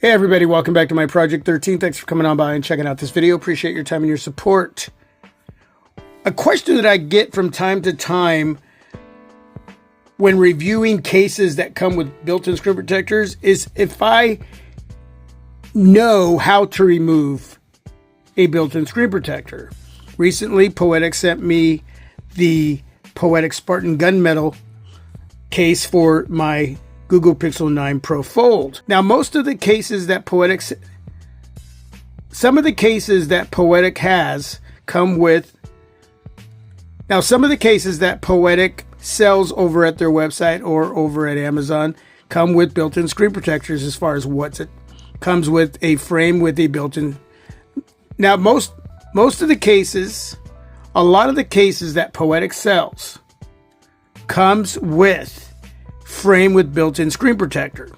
Hey everybody, welcome back to my Project 13. Thanks for coming on by and checking out this video. Appreciate your time and your support. A question that I get from time to time when reviewing cases that come with built-in screen protectors is if I know how to remove a built-in screen protector. Recently, Poetic sent me the Poetic Spartan gunmetal case for my Google Pixel 9 Pro Fold. Now, most of the cases that Poetic has come with, now some of the cases that Poetic sells over at their website or over at Amazon come with built-in screen protectors as far as what's it comes with a frame with a built-in. Now, most of the cases, a lot of the cases that Poetic sells comes with frame with built-in screen protector.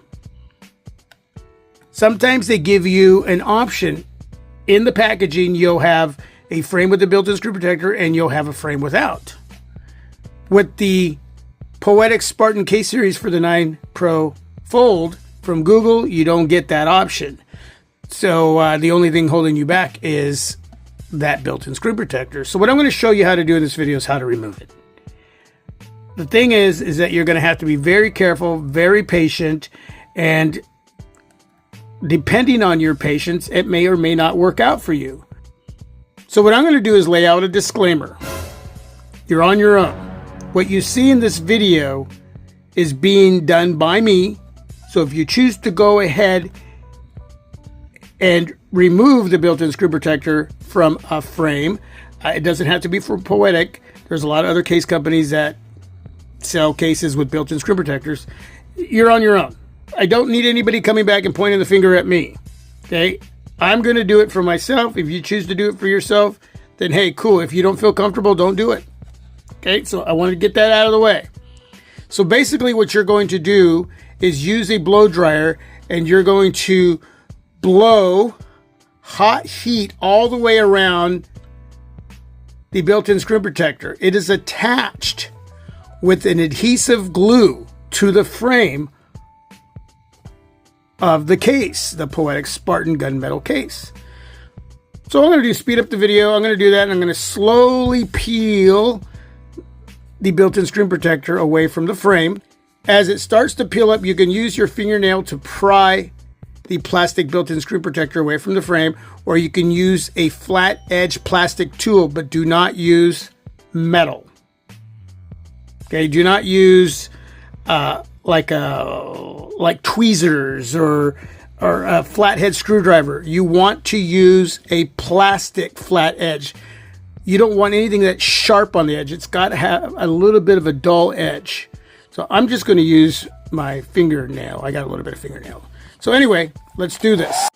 Sometimes they give you an option in the packaging. You'll have a frame with a built-in screen protector and you'll have a frame without. With the Poetic Spartan case series for the 9 Pro Fold from Google, you don't get that option. So the only thing holding you back is that built-in screen protector. So what I'm going to show you how to do in this video is how to remove it. The thing is that you're going to have to be very careful, very patient, and depending on your patience, it may or may not work out for you. So what I'm going to do is lay out a disclaimer. You're on your own. What you see in this video is being done by me. So if you choose to go ahead and remove the built-in screen protector from a frame, it doesn't have to be for Poetic. There's a lot of other case companies that sell cases with built-in screen protectors. You're on your own. I don't need anybody coming back and pointing the finger at me. Okay? I'm going to do it for myself. If you choose to do it for yourself, then hey, cool. If you don't feel comfortable, don't do it. Okay? So I wanted to get that out of the way. So basically what you're going to do is use a blow dryer and you're going to blow hot heat all the way around the built-in screen protector. It is attached with an adhesive glue to the frame of the case, the Poetic Spartan gunmetal case. So I'm going to do speed up the video. I'm going to do that and I'm going to slowly peel the built-in screen protector away from the frame. As it starts to peel up, you can use your fingernail to pry the plastic built-in screen protector away from the frame, or you can use a flat edge plastic tool, but do not use metal. Okay, do not use like tweezers or a flathead screwdriver. You want to use a plastic flat edge. You don't want anything that's sharp on the edge. It's got to have a little bit of a dull edge. So I'm just going to use my fingernail. I got a little bit of fingernail. So anyway, let's do this.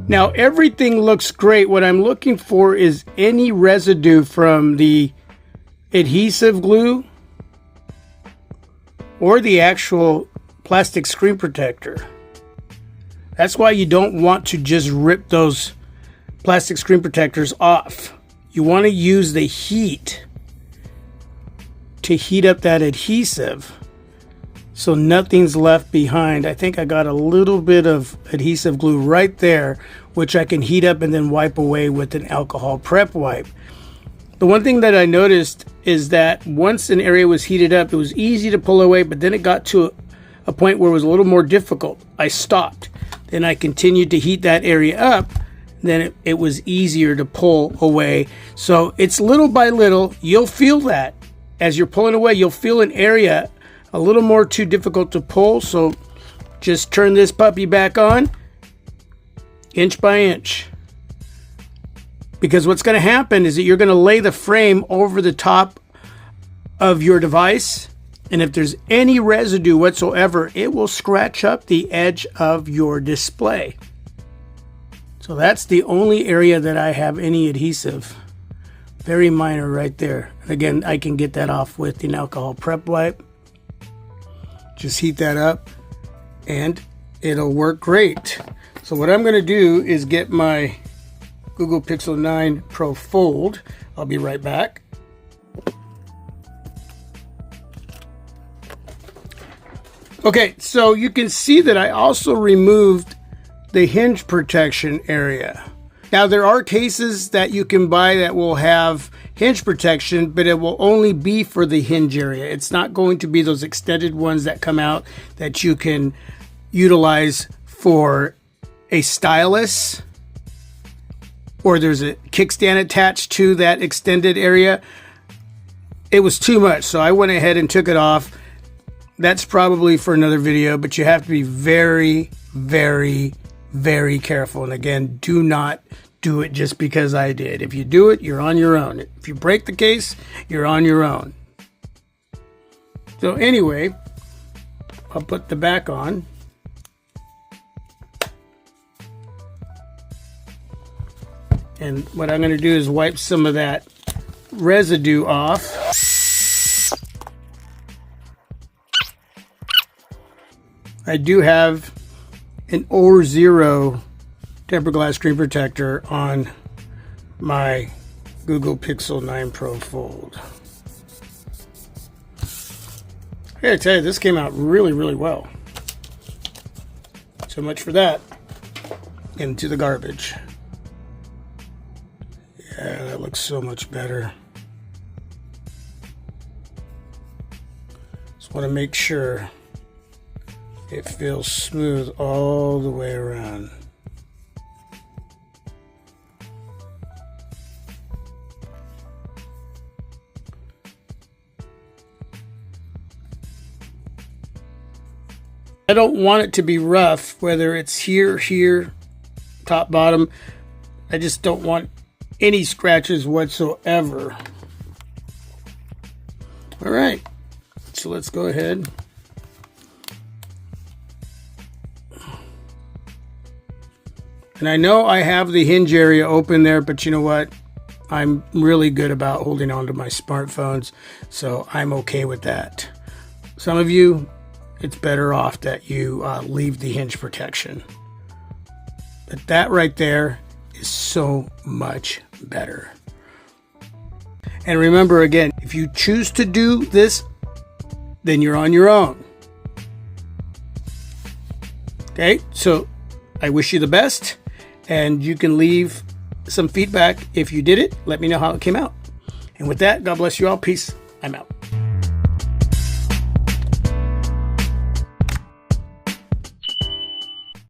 Now everything looks great. What I'm looking for is any residue from the adhesive glue or the actual plastic screen protector. That's why you don't want to just rip those plastic screen protectors off. You want to use the heat to heat up that adhesive so nothing's left behind. I think I got a little bit of adhesive glue right there, which I can heat up and then wipe away with an alcohol prep wipe. The one thing that I noticed is that once an area was heated up, it was easy to pull away, but then it got to a point where it was a little more difficult. I stopped. Then I continued to heat that area up. Then it was easier to pull away. So it's little by little. You'll feel that as you're pulling away. You'll feel an area a little more too difficult to pull. So just turn this puppy back on, inch by inch. Because what's going to happen is that you're going to lay the frame over the top of your device, and if there's any residue whatsoever, it will scratch up the edge of your display. So that's the only area that I have any adhesive. Very minor right there. And again, I can get that off with an alcohol prep wipe. Just heat that up and it'll work great. So what I'm going to do is get my Google Pixel 9 Pro Fold. I'll be right back. Okay, so you can see that I also removed the hinge protection area. Now there are cases that you can buy that will have hinge protection, but it will only be for the hinge area. It's not going to be those extended ones that come out that you can utilize for a stylus, or there's a kickstand attached to that extended area. It was too much, so I went ahead and took it off. That's probably for another video, but you have to be very, very, very careful. And again, do not do it just because I did. If you do it, you're on your own. If you break the case, you're on your own. So anyway, I'll put the back on. And what I'm going to do is wipe some of that residue off. I do have an OR0 tempered glass screen protector on my Google Pixel 9 Pro Fold. I gotta tell you, this came out really, really well. So much for that. Into the garbage. Yeah, that looks so much better. Just want to make sure it feels smooth all the way around. I don't want it to be rough, whether it's here, top, bottom. I just don't want any scratches whatsoever. All right, so let's go ahead. And I know I have the hinge area open there, but you know what? I'm really good about holding on to my smartphones, so I'm okay with that. Some of you, it's better off that you leave the hinge protection. But that right there is so much better. And remember again, if you choose to do this, then you're on your own. Okay, so I wish you the best. And you can leave some feedback if you did it. Let me know how it came out. And with that, God bless you all. Peace. I'm out.